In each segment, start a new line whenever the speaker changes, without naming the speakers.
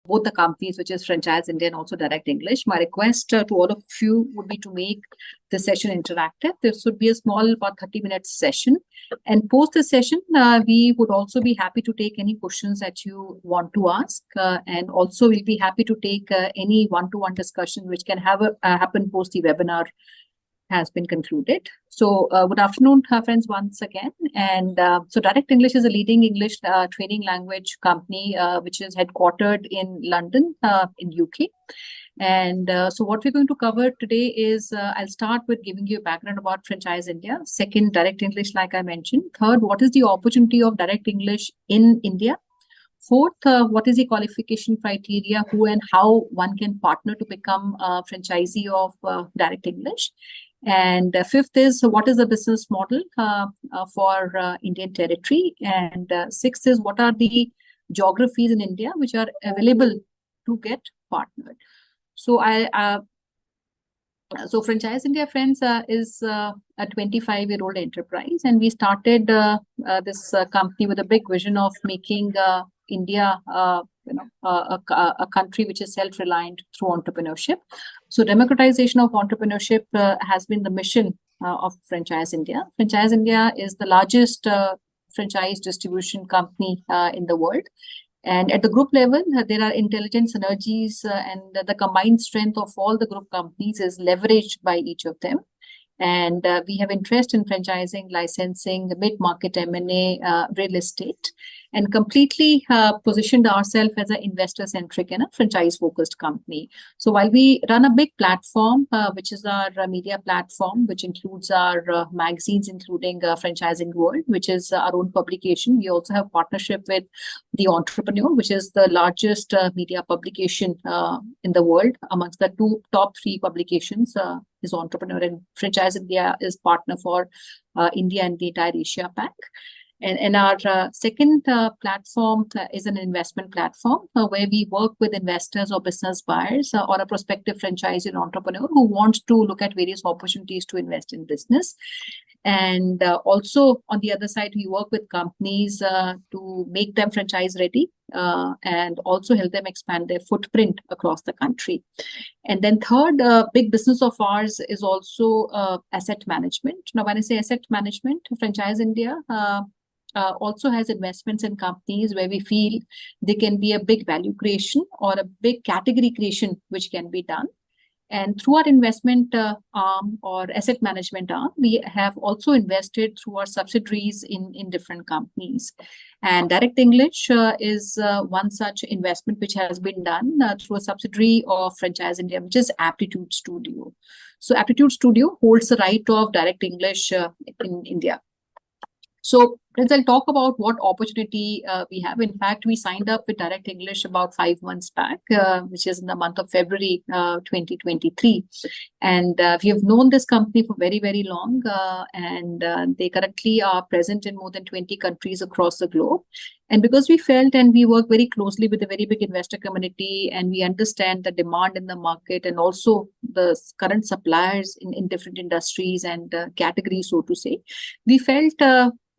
both the companies, which is Franchise India and also Direct English. My request to all of you would be to make the session interactive. This would be a small, about 30-minute session. And post the session, we would also be happy to take any questions that you want to ask. And also we'll be happy to take any one-to-one discussion which can happen post the webinar has been concluded. So good afternoon, friends, once again. And so Direct English is a leading English training language company, which is headquartered in London, in UK. And so what we're going to cover today is, I'll start with giving you a background about Franchise India. Second, Direct English, like I mentioned. Third, what is the opportunity of Direct English in India? Fourth, what is the qualification criteria, who and how one can partner to become a franchisee of Direct English? And fifth is, what is the business model for Indian territory? And sixth is, what are the geographies in India which are available to get partnered? So so Franchise India, friends, is a 25-year-old enterprise, and we started this company with a big vision of making India, a country which is self-reliant through entrepreneurship. So democratization of entrepreneurship has been the mission of Franchise India. Franchise India is the largest franchise distribution company in the world. And at the group level, there are intelligent synergies, and the combined strength of all the group companies is leveraged by each of them. And we have interest in franchising, licensing, mid-market M&A, real estate, and completely positioned ourselves as an investor-centric and a franchise-focused company. So while we run a big platform, which is our media platform, which includes our magazines, including Franchising World, which is our own publication. We also have partnership with The Entrepreneur, which is the largest media publication in the world. Amongst the top three publications is Entrepreneur, and Franchise India is partner for India and the entire Asia Pac. And our second platform is an investment platform where we work with investors or business buyers or a prospective franchisee entrepreneur who wants to look at various opportunities to invest in business. And also on the other side, we work with companies to make them franchise ready and also help them expand their footprint across the country. And then third, big business of ours is also asset management. Now, when I say asset management, Franchise India also has investments in companies where we feel there can be a big value creation or a big category creation which can be done. And through our investment arm or asset management arm, we have also invested through our subsidiaries in different companies. And Direct English is one such investment which has been done through a subsidiary of Franchise India, which is Aptitude Studio. So Aptitude Studio holds the right of Direct English in India. So friends, I'll talk about what opportunity we have. In fact, we signed up with Direct English about 5 months back, which is in the month of February 2023. And we have known this company for very, very long. And they currently are present in more than 20 countries across the globe. And because we felt and we work very closely with a very big investor community, and we understand the demand in the market and also the current suppliers in different industries and categories, so to say, we felt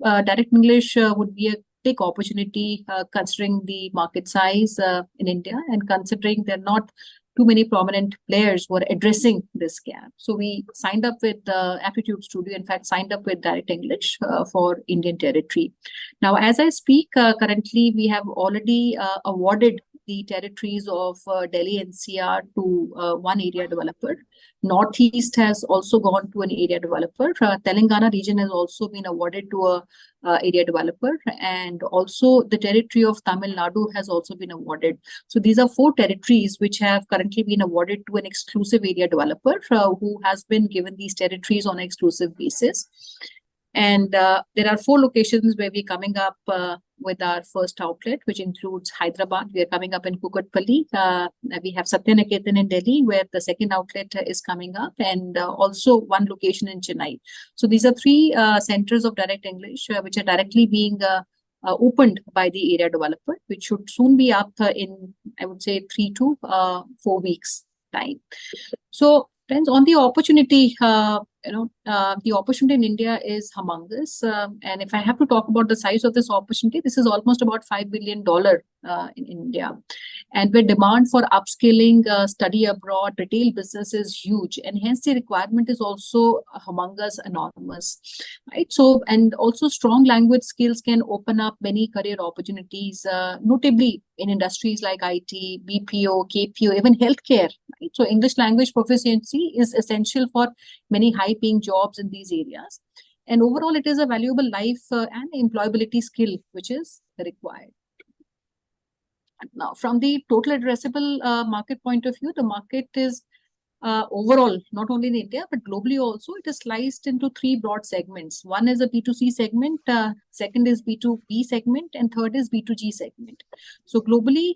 Direct English would be a big opportunity considering the market size in India and considering there are not too many prominent players who are addressing this gap. So we signed up with Aptitude Studio, in fact, signed up with Direct English for Indian territory. Now, as I speak, currently we have already awarded the territories of Delhi NCR to one area developer. Northeast has also gone to an area developer. Telangana region has also been awarded to a area developer, and also the territory of Tamil Nadu has also been awarded. So these are 4 territories which have currently been awarded to an exclusive area developer who has been given these territories on an exclusive basis. And there are 4 locations where we're coming up with our first outlet, which includes Hyderabad. We are coming up in Kukatpalli. We have Satyaniketan in Delhi, where the second outlet is coming up, and also one location in Chennai. So these are 3 centers of Direct English, which are directly being opened by the area developer, which should soon be up in, I would say, 3 to 4 weeks time. So friends, on the opportunity, the opportunity in India is humongous. And if I have to talk about the size of this opportunity, this is almost about $5 billion in India. And where demand for upskilling, study abroad, retail business is huge. And hence the requirement is also humongous, enormous, right? So, and also strong language skills can open up many career opportunities, notably in industries like IT, BPO, KPO, even healthcare. Right? So English language proficiency is essential for many high-paying jobs in these areas. And overall, it is a valuable life and employability skill which is required. Now, from the total addressable market point of view, the market is overall, not only in India, but globally also, it is sliced into three broad segments. One is a B2C segment, second is B2B segment, and third is B2G segment. So globally,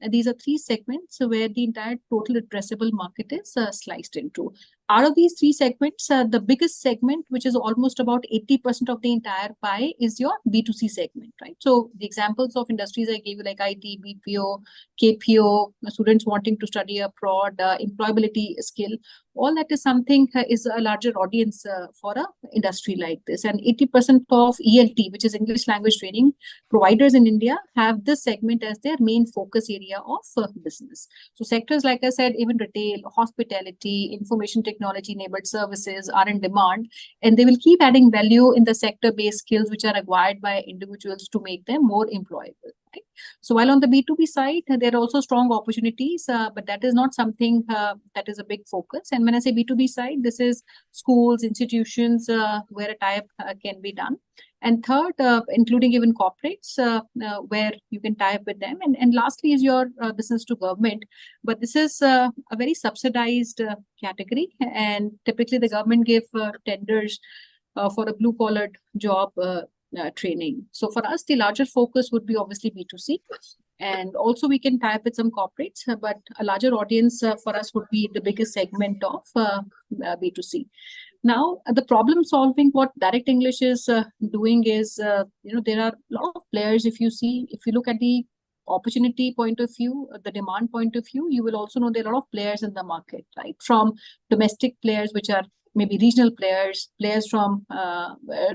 these are three segments where the entire total addressable market is sliced into. Out of these three segments, the biggest segment, which is almost about 80% of the entire pie, is your B2C segment, right? So the examples of industries I gave you, like IT, BPO, KPO, students wanting to study abroad, employability skill, all that is something is a larger audience for a industry like this. And 80% of ELT, which is English language training providers in India, have this segment as their main focus area of business. So sectors, like I said, even retail, hospitality, information technology enabled services are in demand, and they will keep adding value in the sector-based skills which are acquired by individuals to make them more employable. Right? So while on the B2B side, there are also strong opportunities, but that is not something that is a big focus. And when I say B2B side, this is schools, institutions where a tie-up can be done. And third, including even corporates where you can tie up with them. And lastly is your business to government. But this is a very subsidized category. And typically the government give tenders for a blue-collared job training. So for us, the larger focus would be obviously B2C. And also we can tie up with some corporates, but a larger audience for us would be the biggest segment of B2C. Now, the problem solving, what Direct English is doing is, there are a lot of players. If you look at the opportunity point of view, the demand point of view, you will also know there are a lot of players in the market, right? From domestic players, which are maybe regional players from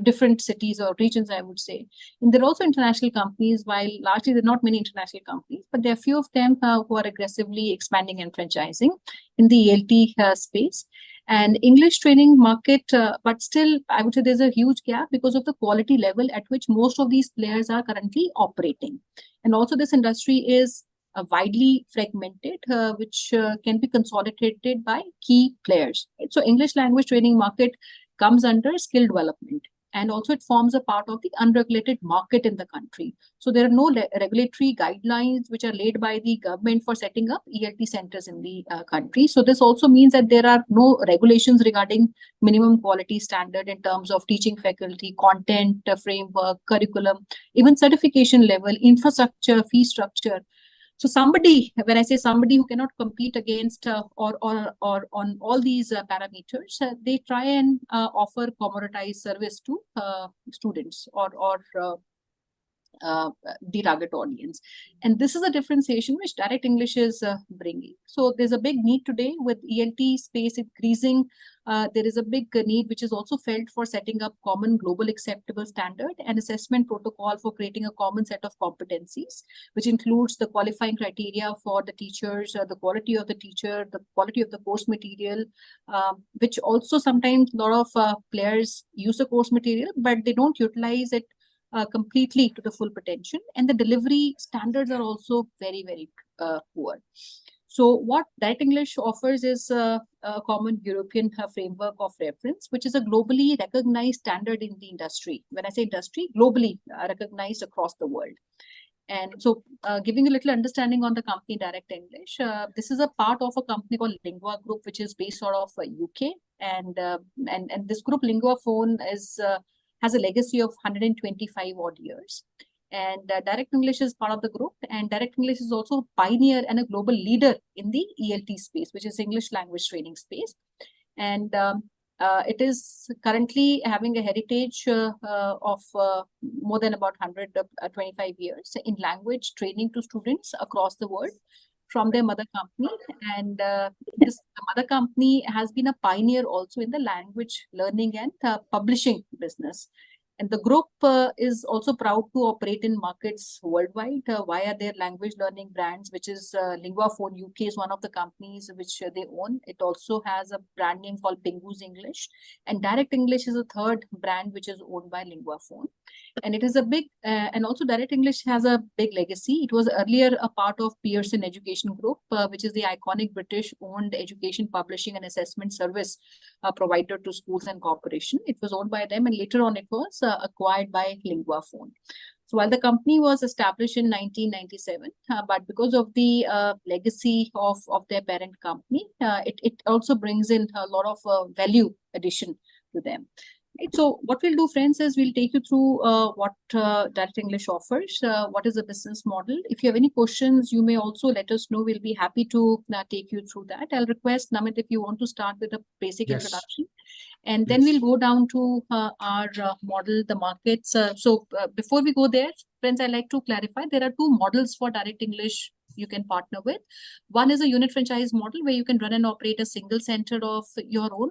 different cities or regions, I would say. And there are also international companies, while largely there are not many international companies, but there are few of them who are aggressively expanding and franchising in the ELT space. And English training market, but still, I would say there's a huge gap because of the quality level at which most of these players are currently operating. And also this industry is widely fragmented, which can be consolidated by key players. Right? So English language training market comes under skill development. And also it forms a part of the unregulated market in the country. So there are no regulatory guidelines which are laid by the government for setting up ELT centers in the country. So this also means that there are no regulations regarding minimum quality standard in terms of teaching faculty, content, framework, curriculum, even certification level, infrastructure, fee structure. So somebody, when I say somebody who cannot compete against or on all these parameters, they try and offer commoditized service to students or the target audience. And this is a differentiation which Direct English is bringing. So there's a big need today with ELT space increasing. There is a big need which is also felt for setting up common global acceptable standard and assessment protocol for creating a common set of competencies, which includes the qualifying criteria for the teachers, the quality of the teacher, the quality of the course material, which also sometimes a lot of players use the course material, but they don't utilize it completely to the full potential, and the delivery standards are also very, very poor. So what Direct English offers is a common European framework of reference, which is a globally recognized standard in the industry. When I say industry, globally recognized across the world. And so giving a little understanding on the company Direct English, this is a part of a company called Lingua Group, which is based out of UK. And this group, Lingua Phone, has a legacy of 125 odd years. And Direct English is part of the group. And Direct English is also a pioneer and a global leader in the ELT space, which is English language training space. And it is currently having a heritage of more than about 125 years in language training to students across the world. from their mother company. And this mother company has been a pioneer also in the language learning and publishing business. And the group is also proud to operate in markets worldwide via their language learning brands, which is LinguaPhone UK is one of the companies which they own. It also has a brand name called Pingu's English. And Direct English is a third brand which is owned by LinguaPhone. And it is a big, and also Direct English has a big legacy. It was earlier a part of Pearson Education Group, which is the iconic British-owned education publishing and assessment service provider to schools and corporation. It was owned by them, and later on it was acquired by LinguaPhone. So while the company was established in 1997, but because of the legacy of their parent company, it also brings in a lot of value addition to them. Right. So what we'll do, friends, is we'll take you through what Direct English offers, what is the business model. If you have any questions, you may also let us know. We'll be happy to take you through that. I'll request, Namit, if you want to start with a basic introduction. And then we'll go down to our model, the markets. So before we go there, friends, I'd like to clarify, there are two models for Direct English you can partner with. One is a unit franchise model where you can run and operate a single center of your own.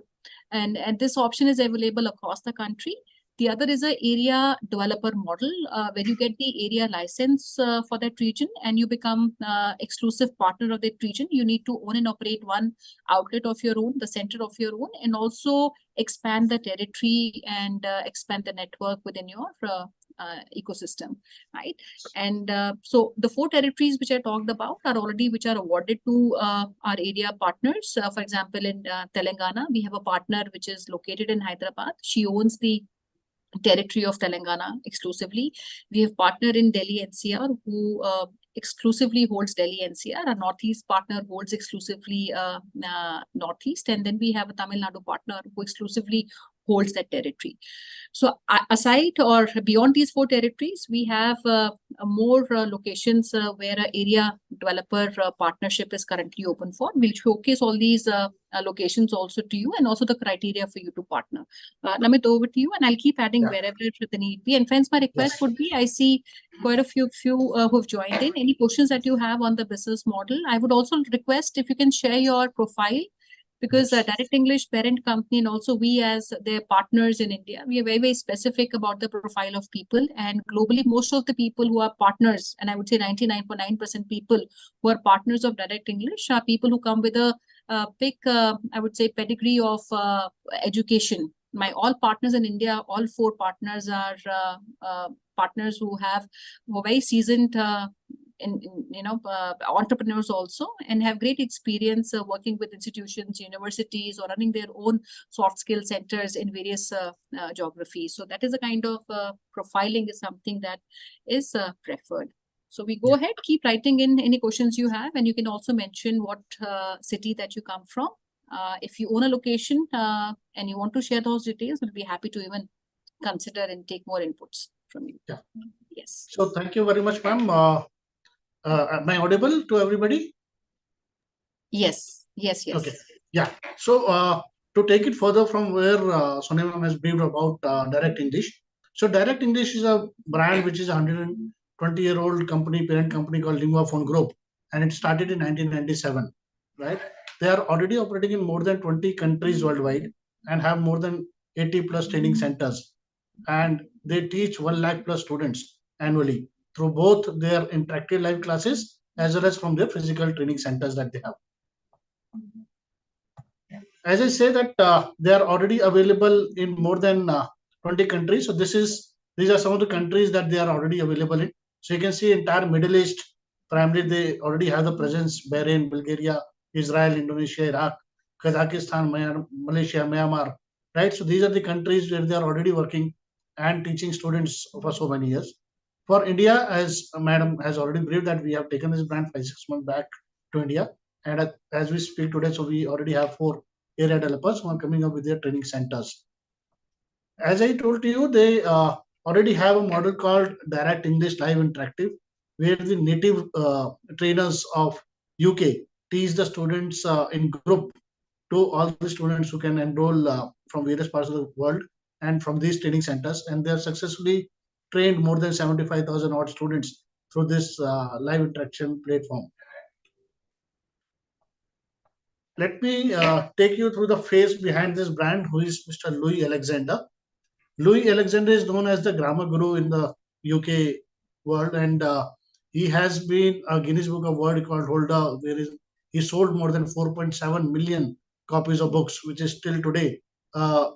And this option is available across the country. The other is an area developer model where you get the area license for that region and you become exclusive partner of that region. You need to own and operate one outlet of your own, the center of your own, and also expand the territory and expand the network within your ecosystem, right? And so the 4 territories which I talked about are already which are awarded to our area partners. For example, in Telangana, we have a partner which is located in Hyderabad. She owns the territory of Telangana exclusively. We have partner in Delhi NCR who exclusively holds Delhi NCR. Our Northeast partner holds exclusively Northeast. And then we have a Tamil Nadu partner who exclusively holds that territory. So aside or beyond these 4 territories, we have more locations where an area developer partnership is currently open for. We'll showcase all these locations also to you and also the criteria for you to partner. Namit, over to you, and I'll keep adding wherever the need be. And friends, my request would be, I see quite a few who've joined in. Any questions that you have on the business model, I would also request if you can share your profile, because Direct English parent company and also we as their partners in India, we are very, very specific about the profile of people. And globally, most of the people who are partners, and I would say 99.9% people who are partners of Direct English are people who come with a big, I would say, pedigree of education. My all partners in India, all 4 partners are partners who have very seasoned entrepreneurs also, and have great experience working with institutions, universities, or running their own soft skill centers in various geographies. So that is a kind of profiling is something that is preferred. So we go ahead, keep writing in any questions you have, and you can also mention what city that you come from. If you own a location and you want to share those details, we'll be happy to even consider and take more inputs from you. Yes.
So thank you very much, ma'am. Am I audible to everybody?
Yes.
Okay. Yeah. So to take it further from where Sonia ma'am has briefed about Direct English. So Direct English is a brand which is a 120-year-old company, parent company called LinguaPhone Group, and it started in 1997. Right? They are already operating in more than 20 countries worldwide and have more than 80 plus training centers, and they teach 1 lakh plus students annually through both their interactive live classes as well as from their physical training centers that they have. As I say that they are already available in more than 20 countries. So these are some of the countries that they are already available in. So you can see entire Middle East, primarily they already have the presence: Bahrain, Bulgaria, Israel, Indonesia, Iraq, Kazakhstan, Malaysia, Myanmar. Right. So these are the countries where they are already working and teaching students for so many years. For India, as Madam has already briefed, that we have taken this brand 5-6 months back to India, and as we speak today, so we already have 4 area developers who are coming up with their training centers. As I told you, they already have a model called Direct English Live Interactive, where the native trainers of UK teach the students in group to all the students who can enroll from various parts of the world and from these training centers, and they have successfully trained more than 75,000 odd students through this live interaction platform. let me take you through the face behind this brand, who is Mr. Louis Alexander. Louis Alexander is known as the grammar guru in the UK world, and he has been a Guinness Book of World Record holder, where he sold more than 4.7 million copies of books, which is still today a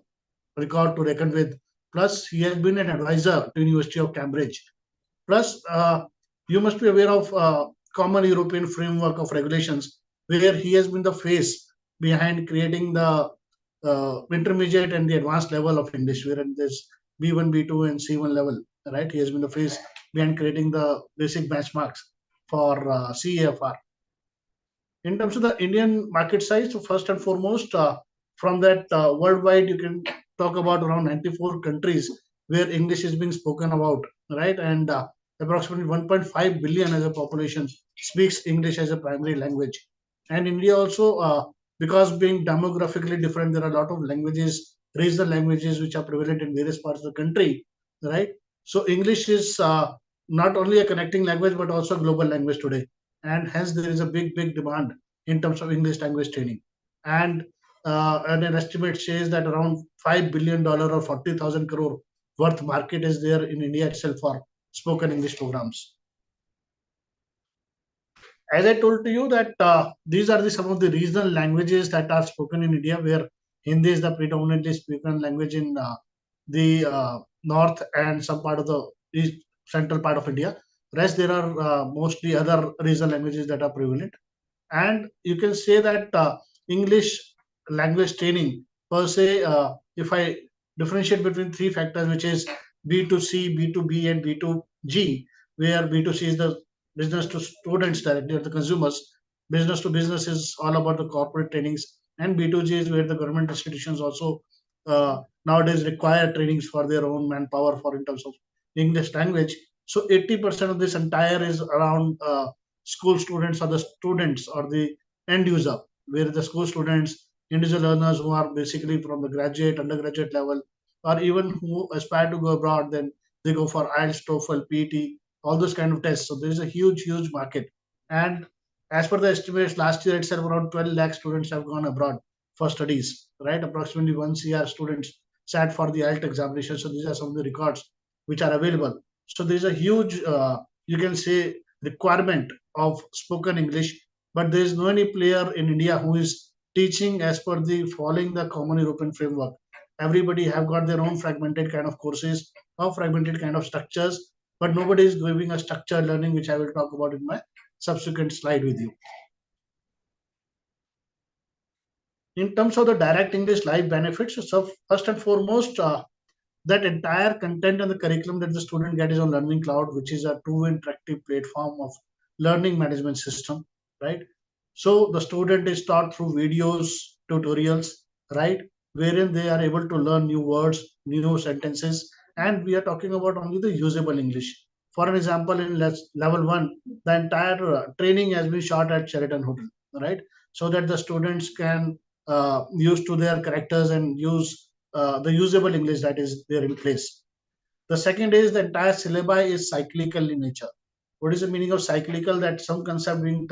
record to reckon with. Plus, he has been an advisor to University of Cambridge. Plus, you must be aware of common European framework of regulations, where he has been the face behind creating the intermediate and the advanced level of English, where there's B1, B2, and C1 level. Right, he has been the face behind creating the basic benchmarks for CAFR. In terms of the Indian market size, so first and foremost, from that worldwide, you can talk about around 94 countries where English is being spoken about, right? And approximately 1.5 billion as a population speaks English as a primary language. And India also, because being demographically different, there are a lot of languages, regional languages, which are prevalent in various parts of the country, right? So English is not only a connecting language, but also a global language today. And hence there is a big demand in terms of English language training. And an estimate says that around $5 billion or 40,000 crore worth market is there in India itself for spoken English programs. As I told to you that these are some of the regional languages that are spoken in India, where Hindi is the predominantly spoken language in the north and some part of the east central part of India. Rest there are mostly other regional languages that are prevalent. And you can say that English language training per se, if I differentiate between three factors, which is B2C, B2B, and B2G, where B2C is the business to students directly, or the consumers. Business to business is all about the corporate trainings, and B2G is where the government institutions also nowadays require trainings for their own manpower for in terms of English language. So 80% of this entire is around school students, or the students, or the end user, where the school students, individual learners who are basically from the graduate, undergraduate level, or even who aspire to go abroad, then they go for IELTS, TOEFL, PET, all those kind of tests. So there is a huge market. And as per the estimates, last year itself around 12 lakh students have gone abroad for studies, right? Approximately 1 CR students sat for the IELTS examination. So these are some of the records which are available. So there is a huge, you can say, requirement of spoken English, but there is no any player in India who is teaching as per the following the common European framework. Everybody have got their own fragmented kind of courses or fragmented kind of structures, but nobody is giving a structured learning, which I will talk about in my subsequent slide with you. In terms of the direct English live benefits, so first and foremost, that entire content and the curriculum that the student get is on Learning Cloud, which is a true interactive platform of learning management system, right? So the student is taught through videos, tutorials, right, wherein they are able to learn new words, new sentences, and we are talking about only the usable English. For an example, in level one, the entire training has been shot at Sheraton Hotel, right? So that the students can use to their characters and use the usable English that is there in place. The second is the entire syllabi is cyclical in nature. What is the meaning of cyclical? That some concept being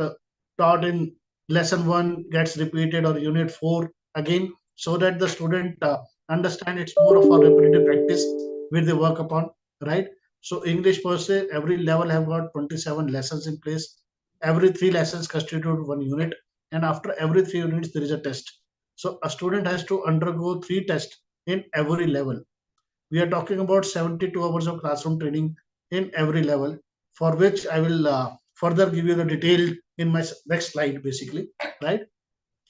taught in lesson one gets repeated or unit four again, so that the student understand it's more of a repetitive practice which they work upon, right? So English per se, every level have got 27 lessons in place. Every three lessons constitute one unit, and after every three units there is a test. So a student has to undergo three tests in every level. We are talking about 72 hours of classroom training in every level, for which I will further give you the detail in my next slide, basically, right?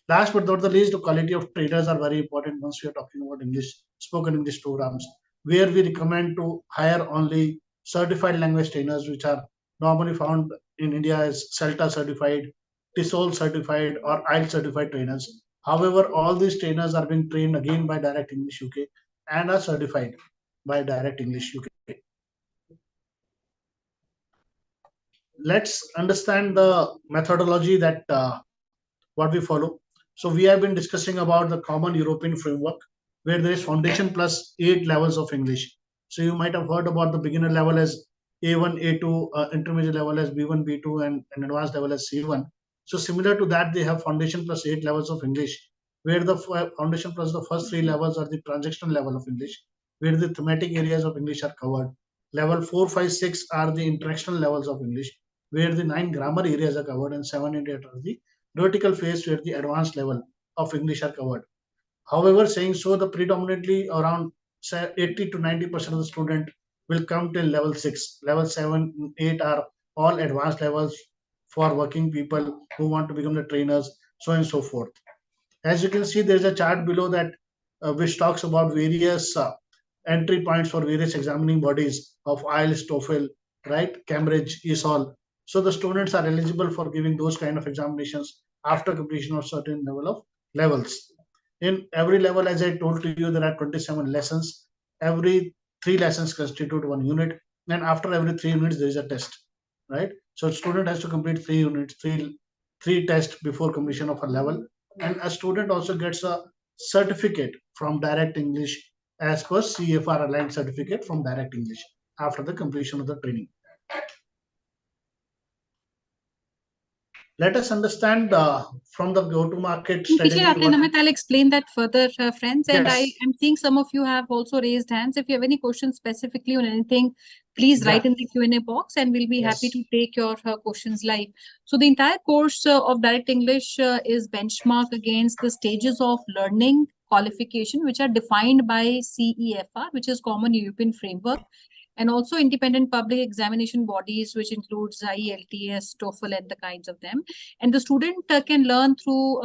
Last but not the least, the quality of trainers are very important once we are talking about English, spoken English programs, where we recommend to hire only certified language trainers, which are normally found in India as CELTA certified, TESOL certified, or IELTS certified trainers. However, all these trainers are being trained again by Direct English UK and are certified by Direct English UK. Let's understand the methodology that what we follow. So we have been discussing about the common European framework, where there is foundation plus 8 levels of English. So you might have heard about the beginner level as A1, A2, intermediate level as B1, B2, and advanced level as C1. So similar to that, they have foundation plus 8 levels of English, where the foundation plus the first 3 levels are the transactional level of English, where the thematic areas of English are covered. Level 4, 5, 6 are the interactional levels of English, where the 9 grammar areas are covered, and 7 and 8 are the theoretical phase, where the advanced level of English are covered. However, saying so, the predominantly around 80 to 90% of the student will come till level 6. Level 7, 8 are all advanced levels for working people who want to become the trainers, so on and so forth. As you can see, there's a chart below that which talks about various entry points for various examining bodies of IELTS, TOEFL, right? Cambridge, ESOL. So the students are eligible for giving those kind of examinations after completion of certain level of levels. In every level, as I told to you, there are 27 lessons. Every 3 lessons constitute 1 unit, and after every 3 units, there is a test, right? So student has to complete 3 units, three tests before completion of a level, and a student also gets a certificate from Direct English as per CFR aligned certificate from Direct English after the completion of the training. Let us understand from the go-to-market strategy.
I'll explain that further, friends. And
Yes.
I am seeing some of you have also raised hands. If you have any questions specifically on anything, please write in the Q&A box, and we'll be happy to take your questions live. So the entire course of Direct English is benchmarked against the stages of learning qualification, which are defined by CEFR, which is Common European Framework, and also independent public examination bodies, which includes IELTS, TOEFL, and the kinds of them. And the student can learn through,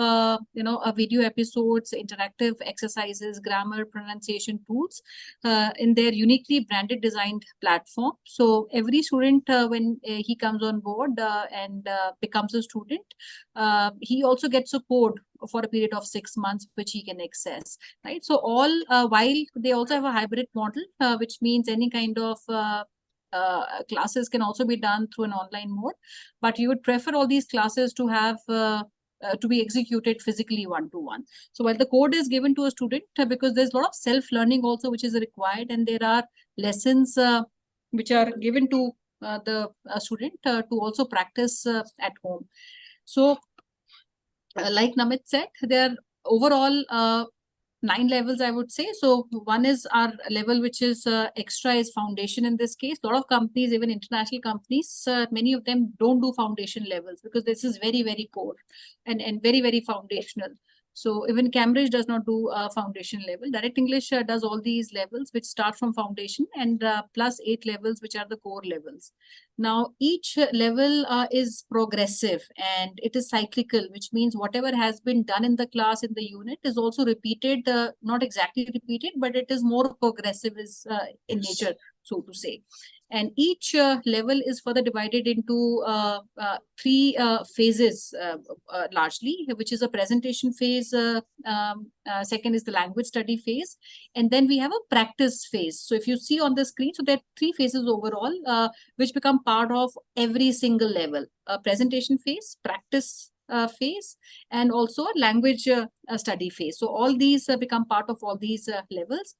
video episodes, interactive exercises, grammar, pronunciation tools in their uniquely branded designed platform. So every student, when he comes on board and becomes a student, he also gets support for a period of 6 months, which he can access, right? So all while they also have a hybrid model, which means any kind of classes can also be done through an online mode, but you would prefer all these classes to have to be executed physically one-to-one. So while the code is given to a student, because there's a lot of self-learning also which is required, and there are lessons which are given to the student to also practice at home. So like Namit said, there are overall 9 levels, I would say. So one is our level, which is extra, is foundation in this case. A lot of companies, even international companies, many of them don't do foundation levels because this is very, very core and very, very foundational. So even Cambridge does not do foundation level. Direct English does all these levels, which start from foundation, and plus 8 levels, which are the core levels. Now, each level is progressive and it is cyclical, which means whatever has been done in the class, in the unit, is also repeated, not exactly repeated, but it is more progressive in nature, so to say. And each level is further divided into 3 phases, largely, which is a presentation phase, second is the language study phase, and then we have a practice phase. So if you see on the screen, so there are 3 phases overall, which become part of every single level: presentation phase, practice phase, and also language study phase. So all these become part of all these levels.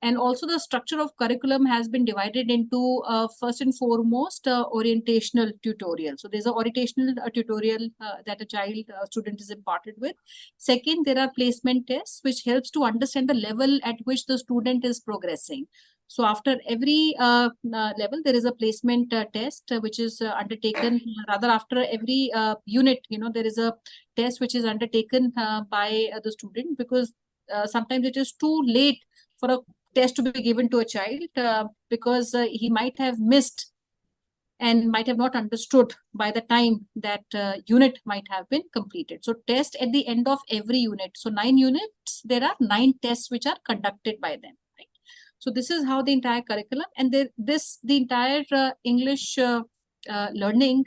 And also the structure of curriculum has been divided into first and foremost orientational tutorial. So there's an orientational tutorial that a student is imparted with. Second, there are placement tests, which helps to understand the level at which the student is progressing. So after every level, there is a placement test which is undertaken, rather after every unit, there is a test which is undertaken by the student, because sometimes it is too late for a test to be given to a child because he might have missed and might have not understood by the time that unit might have been completed. So test at the end of every unit. So 9 units, there are 9 tests which are conducted by them. Right? So this is how the entire curriculum, and the entire English learning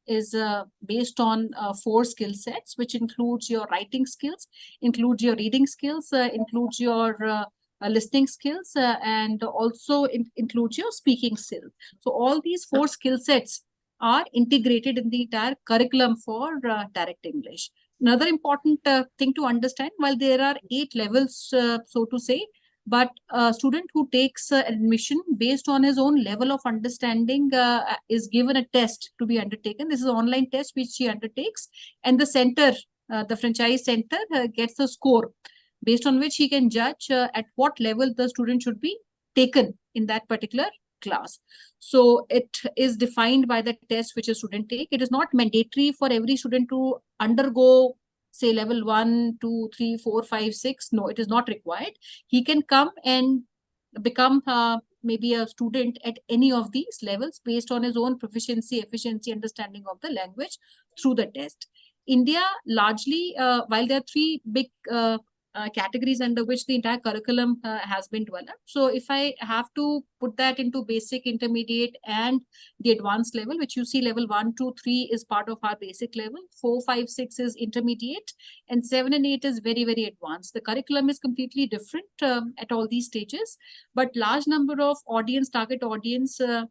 is based on 4 skill sets, which includes your writing skills, includes your reading skills, includes your listening skills, and also includes your speaking skills. So all these 4 skill sets are integrated in the entire curriculum for Direct English. Another important thing to understand, while there are 8 levels, so to say, But a student who takes admission based on his own level of understanding is given a test to be undertaken. This is an online test which he undertakes, and the center, the franchise center, gets a score based on which he can judge at what level the student should be taken in that particular class. So it is defined by the test which a student take. It is not mandatory for every student to undergo, say, level 1, 2, 3, 4, 5, 6. No, it is not required. He can come and become maybe a student at any of these levels based on his own proficiency, efficiency, understanding of the language through the test. India largely, while there are three big categories under which the entire curriculum has been developed. So if I have to put that into basic, intermediate, and the advanced level, which you see level 1, 2, 3 is part of our basic level, 4, 5, 6 is intermediate, and 7 and 8 is very, very advanced. The curriculum is completely different at all these stages, but large number of audience, target audience in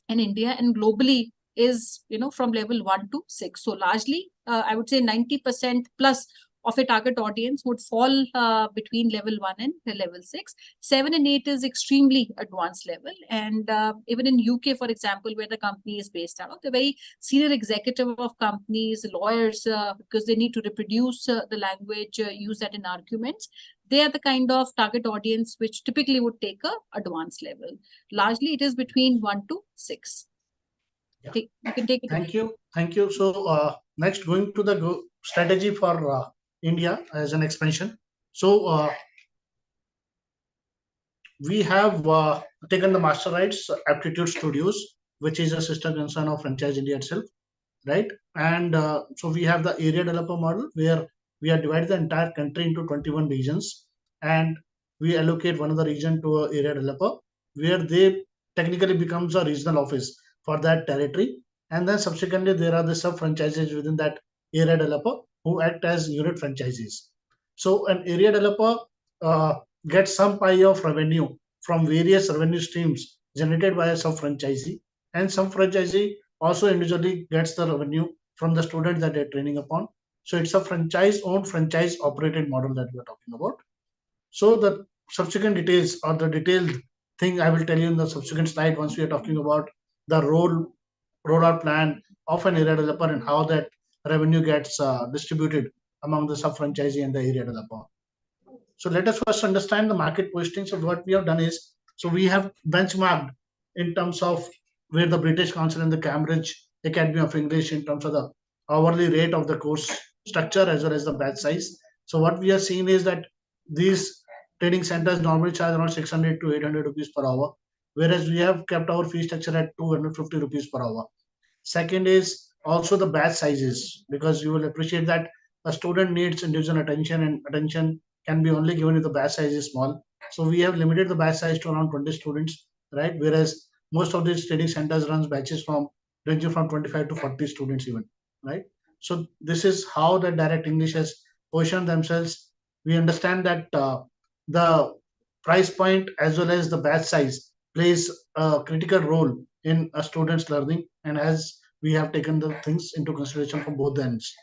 India and globally is, from level 1 to 6. So largely, I would say 90% plus of a target audience would fall between level 1 and level 6. 7 and 8 is extremely advanced level. And even in UK, for example, where the company is based out, the very senior executive of companies, lawyers, because they need to reproduce the language, use that in arguments, they are the kind of target audience which typically would take a advanced level. Largely, it is between 1 to 6.
Yeah.
You can take it.
Thank you. So next, going to the strategy for India as an expansion. So we have taken the master rights aptitude studios, which is a sister concern of Franchise India itself, right? And so we have the area developer model where we are divided the entire country into 21 regions, and we allocate one of the region to an area developer where they technically becomes a regional office for that territory. And then subsequently there are the sub franchises within that area developer who act as unit franchises. So an area developer uh, gets some pie of revenue from various revenue streams generated by a sub franchisee, and some franchisee also individually gets the revenue from the students that they're training upon. So it's a franchise owned, franchise operated model that we're talking about. So the subsequent details or the detailed thing I will tell you in the subsequent slide once we are talking about the rollout plan of an area developer and how that revenue gets distributed among the sub franchisee and the area developer. So let us first understand the market positioning. So what we have done is, so we have benchmarked in terms of where the British Council and the Cambridge Academy of English in terms of the hourly rate of the course structure as well as the batch size. So what we have seen is that these training centers normally charge around 600 to 800 rupees per hour, whereas we have kept our fee structure at 250 rupees per hour. Second is also the batch sizes, because you will appreciate that a student needs individual attention, and attention can be only given if the batch size is small. So we have limited the batch size to around 20 students, right? Whereas most of these training centers runs batches from ranging from 25 to 40 students even, right? So this is how the direct English has positioned themselves. We understand that the price point as well as the batch size plays a critical role in a student's learning, and as we have taken the things into consideration from both ends.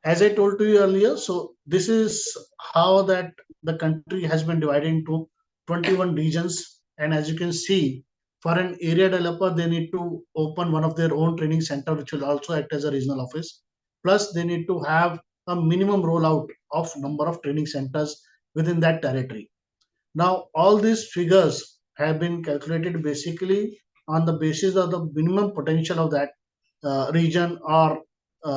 As I told to you earlier, so this is how that the country has been divided into 21 regions. And as you can see, for an area developer, they need to open one of their own training center, which will also act as a regional office. Plus, they need to have a minimum rollout of number of training centers within that territory. Now, all these figures have been calculated basically on the basis of the minimum potential of that region, or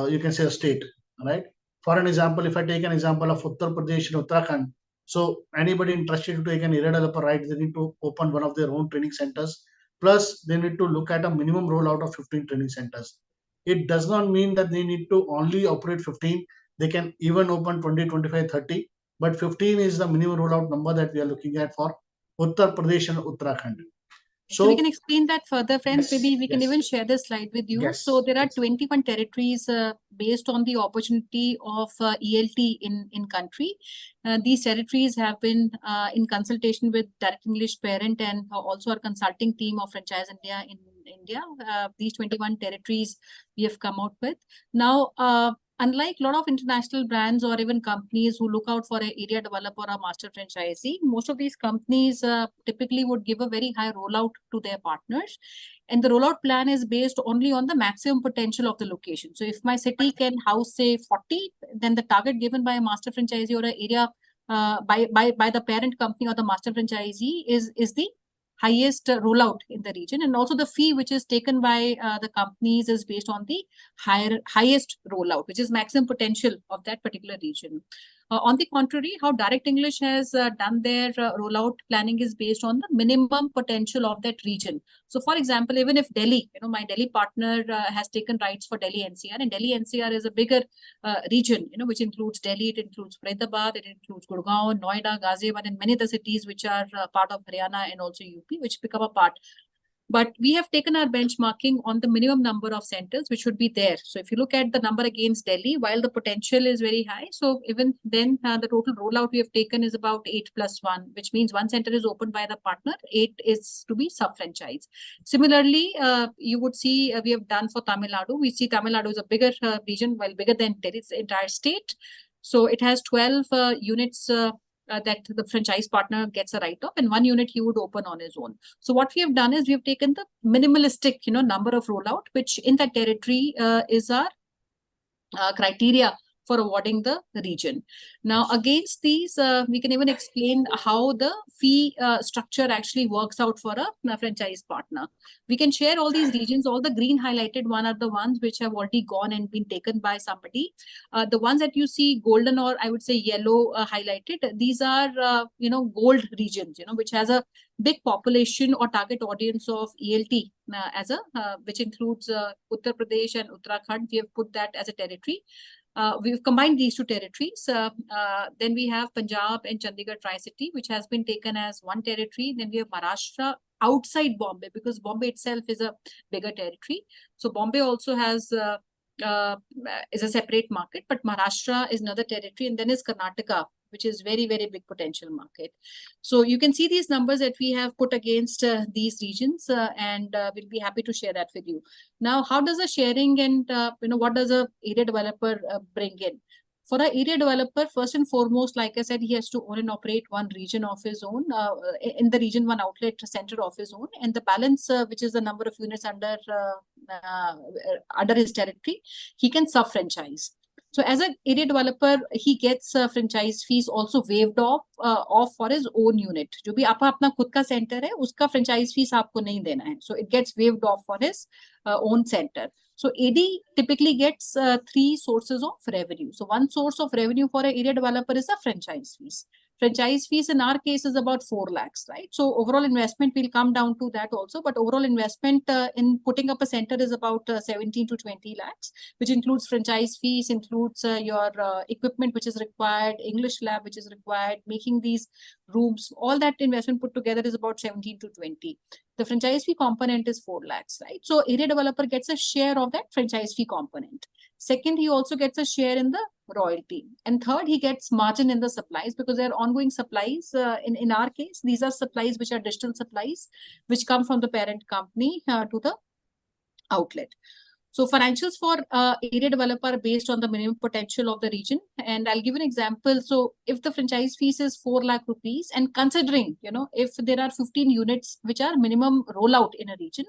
you can say a state, right? For an example, if I take an example of Uttar Pradesh and Uttarakhand, so anybody interested to take an area developer, right, they need to open one of their own training centers. Plus, they need to look at a minimum rollout of 15 training centers. It does not mean that they need to only operate 15. They can even open 20, 25, 30. But 15 is the minimum rollout number that we are looking at for Uttar Pradesh and Uttarakhand.
So we can explain that further, friends.
Yes,
Maybe we can
yes.
even share the slide with you.
Yes,
so there are
yes.
21 territories based on the opportunity of ELT in country. These territories have been in consultation with Direct English Parent and also our consulting team of Franchise India in India. These 21 territories we have come out with. Now, unlike a lot of international brands or even companies who look out for an area developer or master franchisee, most of these companies typically would give a very high rollout to their partners. And the rollout plan is based only on the maximum potential of the location. So if my city can house, say, 40, then the target given by a master franchisee or an area by the parent company or the master franchisee is the highest rollout in the region. And also the fee which is taken by the companies is based on the highest rollout, which is maximum potential of that particular region. On the contrary, how Direct English has done their rollout planning is based on the minimum potential of that region. So for example, even if Delhi, my Delhi partner has taken rights for Delhi NCR, and Delhi NCR is a bigger region, which includes Delhi, it includes Faridabad, it includes Gurgaon, Noida, Ghaziabad, and many other cities which are part of Haryana and also UP, which become a part. But we have taken our benchmarking on the minimum number of centers which should be there. So if you look at the number against Delhi, while the potential is very high, so even then the total rollout we have taken is about 8+1, which means 1 center is opened by the partner, 8 is to be sub-franchise. Similarly, you would see we have done for Tamil Nadu. We see Tamil Nadu is a bigger region, while bigger than Delhi's entire state. So it has 12 units that the franchise partner gets a write-off, and 1 unit he would open on his own. So what we have done is we have taken the minimalistic, number of rollout, which in that territory is our criteria for awarding the region. Now, against these, we can even explain how the fee structure actually works out for a franchise partner. We can share all these regions. All the green highlighted one are the ones which have already gone and been taken by somebody. The ones that you see golden, or I would say yellow highlighted, these are, gold regions, which has a big population or target audience of ELT as which includes Uttar Pradesh and Uttarakhand. We have put that as a territory. We've combined these 2 territories. Then we have Punjab and Chandigarh Tri-City, which has been taken as 1 territory. Then we have Maharashtra outside Bombay, because Bombay itself is a bigger territory. So Bombay also has is a separate market, but Maharashtra is another territory, and then is Karnataka, which is very, very big potential market. So you can see these numbers that we have put against these regions, and we'll be happy to share that with you. Now, how does a sharing and, what does a area developer bring in? For an area developer, first and foremost, like I said, he has to own and operate 1 region of his own, in the region 1 outlet center of his own, and the balance, which is the number of units under his territory, he can sub-franchise. So as an area developer, he gets franchise fees also waived off for his own unit. जो भी आपका अपना खुद का center है, उसका franchise fees आपको नहीं देना है. So it gets waived off for his own center. So AD typically gets 3 sources of revenue. So 1 source of revenue for an area developer is the franchise fees. Franchise fees in our case is about 4 lakhs, right? So overall investment will come down to that also, but overall investment in putting up a center is about 17 to 20 lakhs, which includes franchise fees, includes your equipment which is required, English lab which is required, making these rooms. All that investment put together is about 17 to 20. The franchise fee component is 4 lakhs, right? So area developer gets a share of that franchise fee component. Second, he also gets a share in the royalty. And third, he gets margin in the supplies, because they are ongoing supplies. In our case, these are supplies which are digital supplies, which come from the parent company to the outlet. So financials for area developer are based on the minimum potential of the region. And I'll give an example. So if the franchise fees is 4 lakh rupees, and considering, if there are 15 units which are minimum rollout in a region,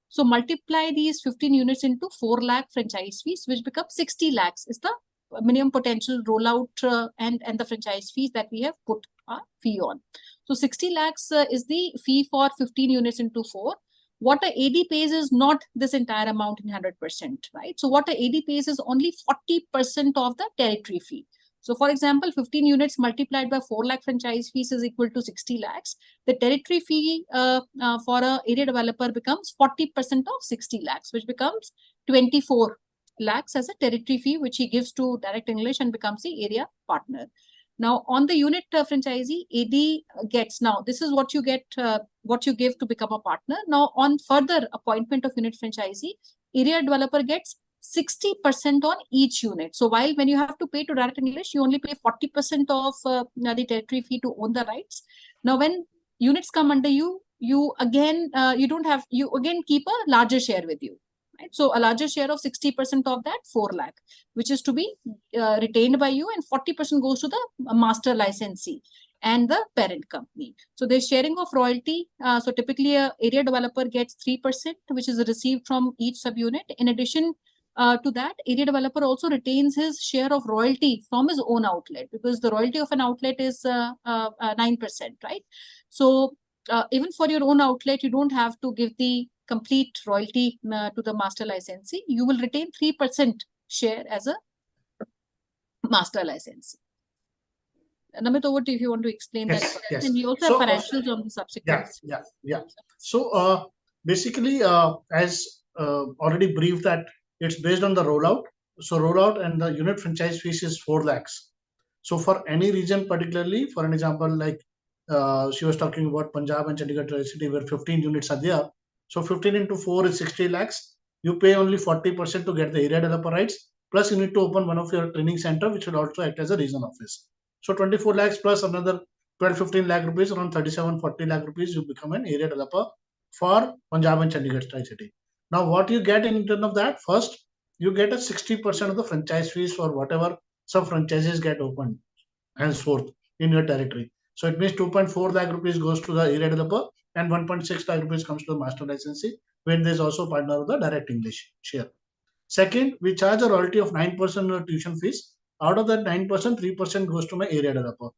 so multiply these 15 units into 4 lakh franchise fees, which become 60 lakhs is the minimum potential rollout and the franchise fees that we have put a fee on. So 60 lakhs is the fee for 15 units into 4. What a AD pays is not this entire amount in 100%, right? So what a AD pays is only 40% of the territory fee. So for example, 15 units multiplied by 4 lakh franchise fees is equal to 60 lakhs. The territory fee for a area developer becomes 40% of 60 lakhs, which becomes 24 lakhs as a territory fee, which he gives to Direct English and becomes the area partner. Now, on the unit franchisee, AD gets, now this is what you get, what you give to become a partner. Now, on further appointment of unit franchisee, area developer gets 60% on each unit. So while when you have to pay to Direct English, you only pay 40% of the territory fee to own the rights. Now, when units come under you, you again, you again keep a larger share with you. right? So a larger share of 60% of that 4 lakh, which is to be retained by you, and 40% goes to the master licensee and the parent company. So there's sharing of royalty. So typically a area developer gets 3%, which is received from each subunit. In addition to that, area developer also retains his share of royalty from his own outlet, because the royalty of an outlet is 9%, right? So even for your own outlet, you don't have to give the complete royalty to the master licensee. You will retain 3% share as a master licensee. Namit, over to you if you want to explain that.
Yes.
And we also have financials on the subsequent.
Yeah. So basically, as already briefed, that it's based on the rollout. So rollout and the unit franchise fees is 4 lakhs. So for any region, particularly, for an example, like she was talking about Punjab and Chandigarh Tri-City, where 15 units are there. So 15 into 4 is 60 lakhs. You pay only 40% to get the area developer rights. Plus, you need to open one of your training center, which will also act as a region office. So 24 lakhs plus another 12-15 lakh rupees, around 37-40 lakh rupees, you become an area developer for Punjab and Chandigarh Tri-City. Now, what you get in return of that? First, you get a 60% of the franchise fees for whatever some franchises get opened henceforth in your territory. So it means 2.4 lakh rupees goes to the area developer and 1.6 lakh rupees comes to the master licensee, when there's also partner of the direct English share. Second, we charge a royalty of 9% of tuition fees. Out of that 9%, 3% goes to my area developer,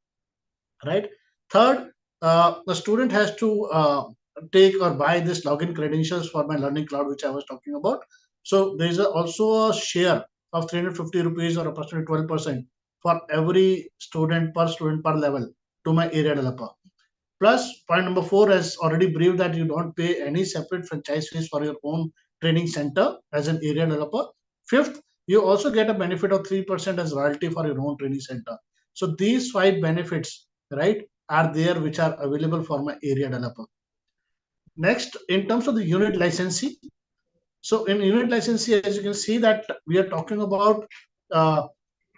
right? Third, the student has to take or buy this login credentials for my learning cloud, which I was talking about. So there is also a share of 350 rupees, or approximately 12%, for every student per level to my area developer. Plus, point number 4 has already briefed that you don't pay any separate franchise fees for your own training center as an area developer. Fifth, you also get a benefit of 3% as royalty for your own training center. So these 5 benefits, right, are there, which are available for my area developer. Next, in terms of the unit licensee. So in unit licensee, as you can see that we are talking about a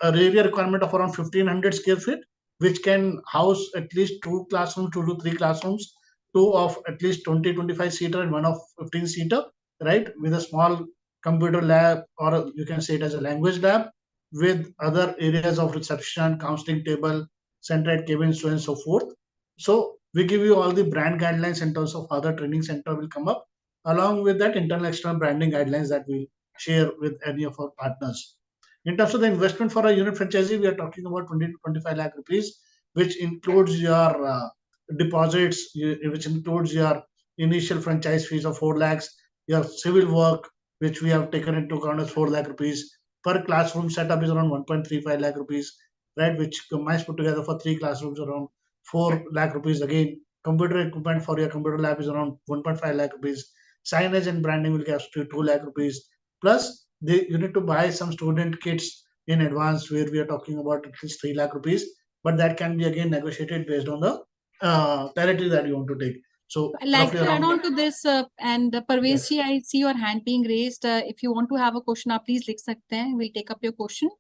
area requirement of around 1500 square feet, which can house at least 2 classrooms, 2 to 3 classrooms, 2 of at least 20-25 seater and 1 of 15 seater, right? With a small computer lab, or you can say it as a language lab, with other areas of reception, counseling table, centered cabins, so on and so forth. So we give you all the brand guidelines in terms of how the training center will come up, along with that internal external branding guidelines that we share with any of our partners. In terms of the investment for a unit franchisee, we are talking about 20 to 25 lakh rupees, which includes your deposits, which includes your initial franchise fees of 4 lakhs, your civil work, which we have taken into account as 4 lakh rupees. Per classroom setup is around 1.35 lakh rupees, right? Which combines put together for 3 classrooms around 4 lakh rupees. Again, computer equipment for your computer lab is around 1.5 lakh rupees. Signage and branding will get to 2 lakh rupees. Plus, you need to buy some student kits in advance, where we are talking about at least 3 lakh rupees, but that can be again negotiated based on the territory that you want to take. So
I'd like to add on to this, and Parvez ji, I see your hand being raised. If you want to have a question, please लिख सकते हैं. We'll take up your question.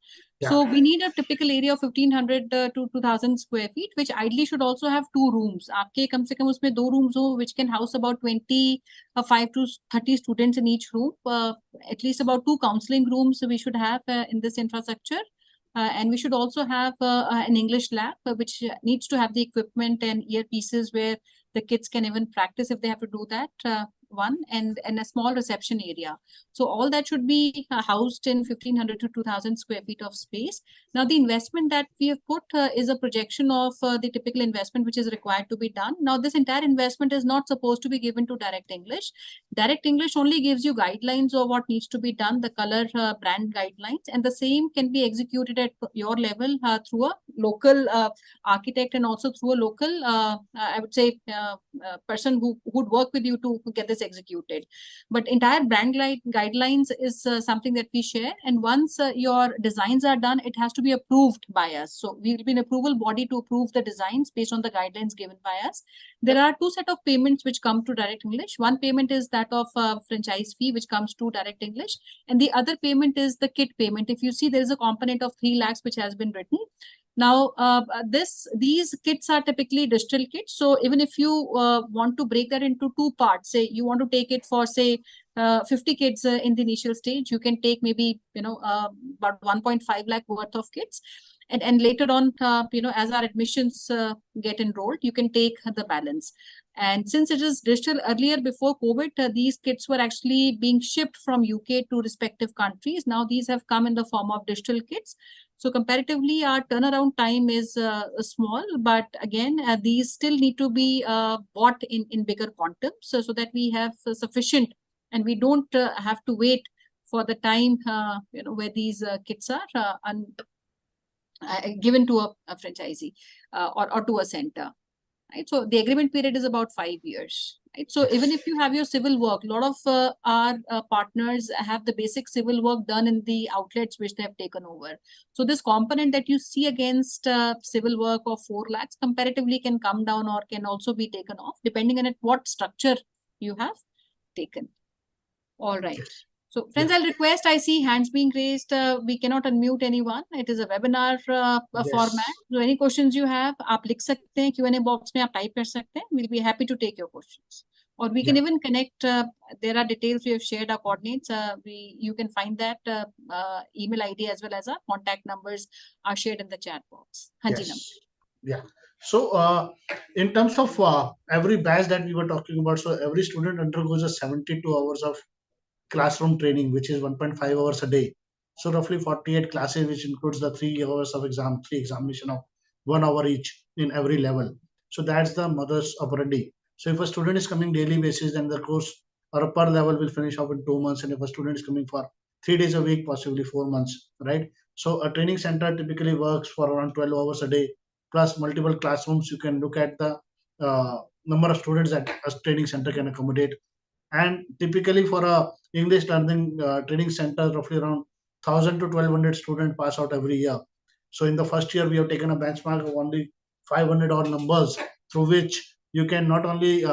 So we need a typical area of 1500 to 2000 square feet, which ideally should also have 2 rooms. आपके कम से कम उसमें 2 rooms हो, which can house about 25 to 30 students in each room. At least about 2 counseling rooms we should have in this infrastructure. And we should also have an English lab, which needs to have the equipment and earpieces where the kids can even practice if they have to do that, and a small reception area. So all that should be housed in 1500 to 2000 square feet of space. Now, the investment that we have put is a projection of the typical investment which is required to be done. Now, this entire investment is not supposed to be given to Direct English. Direct English only gives you guidelines of what needs to be done, the color brand guidelines, and the same can be executed at your level through a local architect, and also through a local, I would say, person who would work with you to get this executed. But entire brand guidelines is something that we share, and once your designs are done, it has to be approved by us. So we will be an approval body to approve the designs based on the guidelines given by us. There are 2 sets of payments which come to Direct English. One payment is that of franchise fee, which comes to Direct English, and the other payment is the kit payment. If you see, there is a component of 3 lakhs which has been written. Now, these kits are typically digital kits. So even if you want to break that into 2 parts, say you want to take it for, say, 50 kids in the initial stage, you can take maybe, about 1.5 lakh worth of kids. And later on, as our admissions get enrolled, you can take the balance. And since it is digital, earlier before COVID, these kits were actually being shipped from UK to respective countries. Now these have come in the form of digital kits. So comparatively, our turnaround time is small, but again, these still need to be bought in bigger quantums, so that we have sufficient, and we don't have to wait for the time where these kits are given to a franchisee or to a center. Right? So the agreement period is about 5 years. Right? So even if you have your civil work, a lot of our partners have the basic civil work done in the outlets which they have taken over. So this component that you see against civil work of 4 lakhs comparatively can come down or can also be taken off depending on what structure you have taken. All right. So friends, I'll request, I see hands being raised. We cannot unmute anyone. It is a webinar format. So any questions you have, आप लिख सकते हैं Q&A box में, आप type कर सकते हैं. We'll be happy to take your questions. Or we can even connect. There are details we have shared, our coordinates. You can find that email ID as well as our contact numbers are shared in the chat box.
Yes. Yeah. So in terms of every batch that we were talking about, so every student undergoes a 72 hours of classroom training, which is 1.5 hours a day. So roughly 48 classes, which includes the 3 hours of three examination of 1 hour each in every level. So that's the modus operandi. So if a student is coming daily basis, then the course or per level will finish off in 2 months. And if a student is coming for 3 days a week, possibly 4 months, right? So a training center typically works for around 12 hours a day, plus multiple classrooms. You can look at the number of students that a training center can accommodate. And typically for a English learning training center, roughly around 1,000 to 1,200 students pass out every year. So in the first year, we have taken a benchmark of only 500 odd numbers, through which you can not only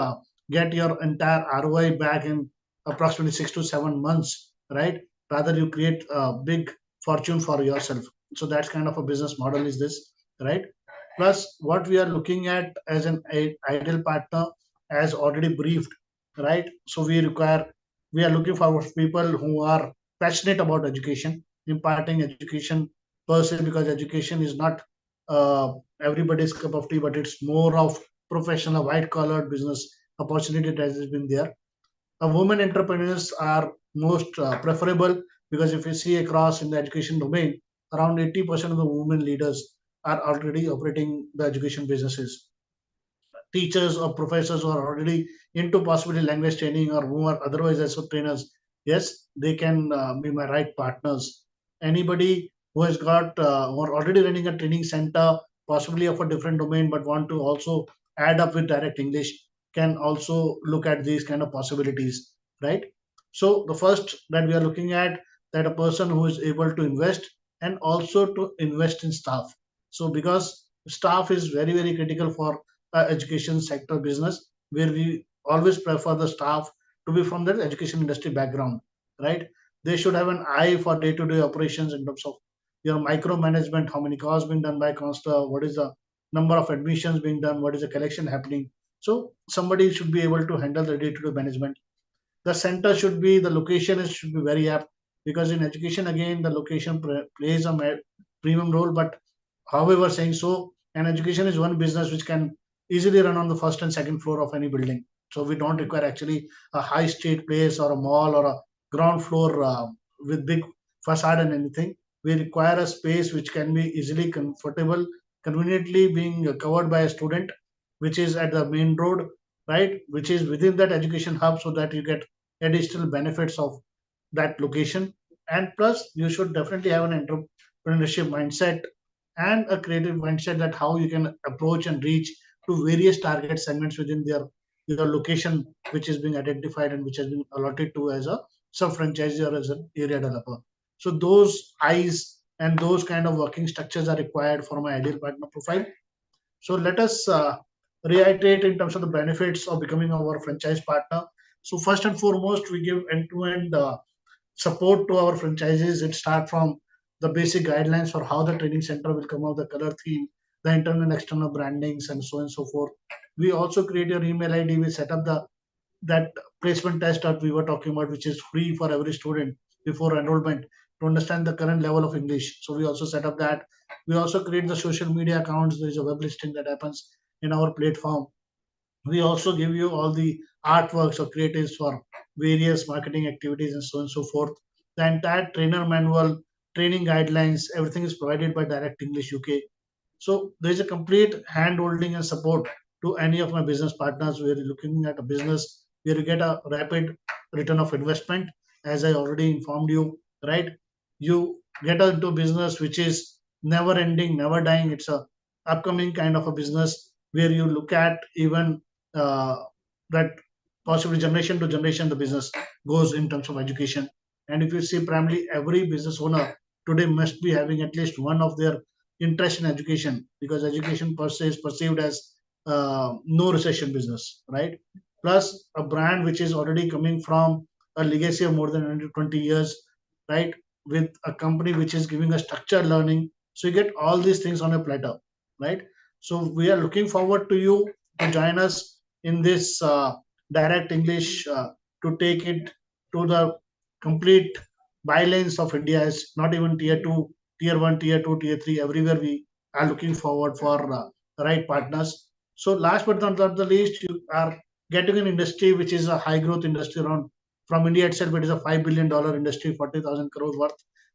get your entire ROI back in approximately 6 to 7 months, right? Rather, you create a big fortune for yourself. So that's kind of a business model is this, right? Plus, what we are looking at as an ideal partner, as already briefed, right? So we are looking for people who are passionate about education, imparting education per se, because education is not uh, everybody's cup of tea, but it's more of professional, white collar business opportunity that has been there. Women entrepreneurs are most preferable, because if you see across in the education domain, around 80% of the women leaders are already operating the education businesses. Teachers or professors who are already into possibly language training or who are otherwise also trainers, yes, they can be my right partners. Anybody who has got who are already running a training center, possibly of a different domain, but want to also add up with direct English, can also look at these kind of possibilities, right? So the first that we are looking at, that a person who is able to invest and also to invest in staff. So because staff is very, very critical for education sector business, where we always prefer the staff to be from the education industry background, right? They should have an eye for day-to-day operations in terms of your micromanagement, how many calls being done by consta, what is the number of admissions being done, what is the collection happening. So somebody should be able to handle the day-to-day management. The center should be, the location is should be very apt, because in education again the location plays a premium role. But however, saying so, and education is one business which can easily run on the first and second floor of any building. So we don't require actually a high street place or a mall or a ground floor with big facade and anything. We require a space which can be easily comfortable, conveniently being covered by a student, which is at the main road, right? Which is within that education hub, so that you get additional benefits of that location. And plus, you should definitely have an entrepreneurship mindset and a creative mindset, that how you can approach and reach to various target segments within their location, which is being identified and which has been allotted to as a sub franchisee or as an area developer. So those eyes and those kind of working structures are required for my ideal partner profile. So let us reiterate in terms of the benefits of becoming our franchise partner. So first and foremost, we give end-to-end support to our franchises. It starts from the basic guidelines for how the training center will come out, the color theme, the internal and external brandings, and so on and so forth. We also create your email ID. We set up the that placement test that we were talking about, which is free for every student before enrollment to understand the current level of English. So we also set up that. We also create the social media accounts. There is a web listing that happens in our platform. We also give you all the artworks or creatives for various marketing activities and so on and so forth. The entire trainer manual, training guidelines, everything is provided by Direct English UK. So there is a complete hand holding and support to any of my business partners where you're looking at a business where you get a rapid return of investment. As I already informed you, right? You get into business which is never ending, never dying. It's a upcoming kind of a business where you look at even uh, that possibly generation to generation the business goes in terms of education. And if you see primarily every business owner today must be having at least one of their interest in education, because education per se is perceived as no recession business, right? Plus a brand which is already coming from a legacy of more than 20 years, right? With a company which is giving a structured learning. So you get all these things on a platter, right? So we are looking forward to you to join us in this Direct English to take it to the complete bylines of India. Is not even tier 2, tier 1, tier 2, tier 3, everywhere we are looking forward for the right partners. So last but not the least, you are getting an industry which is a high growth industry around, from India itself, it is a $5 billion industry, 40,000 crores worth.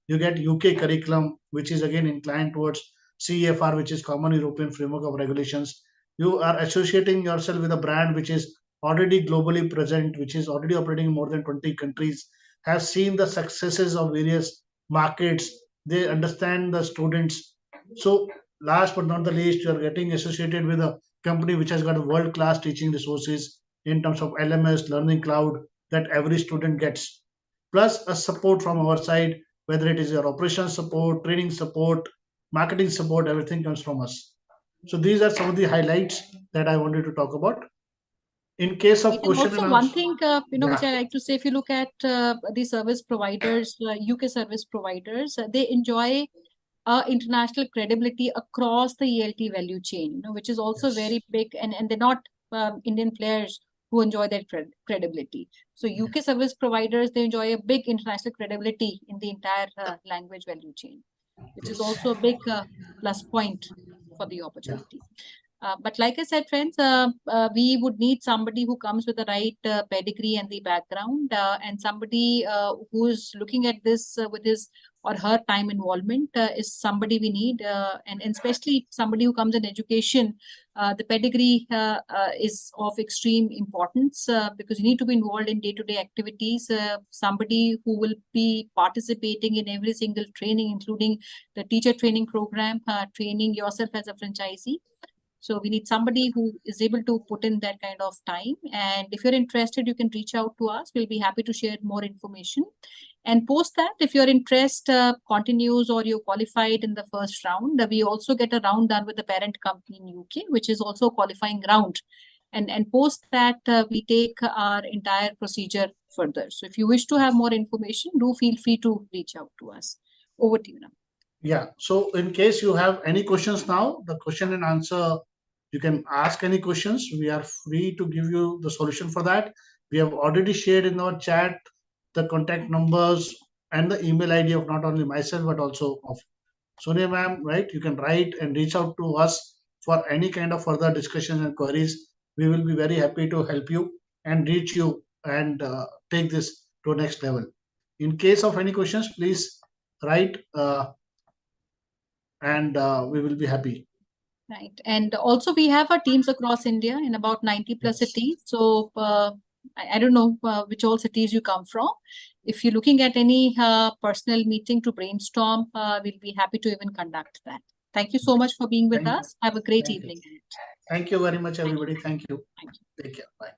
You get UK curriculum, which is again inclined towards CEFR, which is Common European Framework of Regulations. You are associating yourself with a brand which is already globally present, which is already operating in more than 20 countries, have seen the successes of various markets. They understand the students. So last but not the least, you are getting associated with a company which has got world class teaching resources in terms of LMS, learning cloud, that every student gets, plus a support from our side, whether it is your operations support, training support, marketing support, everything comes from us. So these are some of the highlights that I wanted to talk about. In case of
And
question
also
and
one
answer,
thing, which I like to say, if you look at the service providers, UK service providers, they enjoy international credibility across the ELT value chain, which is also very big, and they're not Indian players who enjoy that credibility. So UK service providers, they enjoy a big international credibility in the entire language value chain, which is also a big plus point for the opportunity. But like I said, friends, we would need somebody who comes with the right pedigree and the background, and somebody who's looking at this with his or her time involvement is somebody we need, and especially somebody who comes in education. The pedigree is of extreme importance because you need to be involved in day-to-day activities. Somebody who will be participating in every single training, including the teacher training program, training yourself as a franchisee. So we need somebody who is able to put in that kind of time. And if you're interested, you can reach out to us. We'll be happy to share more information. And post that, if your interest continues or you're qualified in the first round, we also get a round done with the parent company in UK, which is also a qualifying round. And post that, we take our entire procedure further. So if you wish to have more information, do feel free to reach out to us. Over to you now.
Yeah. So in case you have any questions now, the question and answer, you can ask any questions. We are free to give you the solution for that. We have already shared in our chat the contact numbers and the email ID of not only myself, but also of Sonia ma'am, right? You can write and reach out to us for any kind of further discussions and queries. We will be very happy to help you and reach you and take this to next level. In case of any questions, please write. And we will be happy.
Right. And also we have our teams across India in about 90 plus cities. So I don't know which all cities you come from. If you're looking at any personal meeting to brainstorm, we'll be happy to even conduct that. Thank you so much for being with us. Have a great evening.
Thank you very much, everybody. Thank you.
Thank you.
Take care. Bye.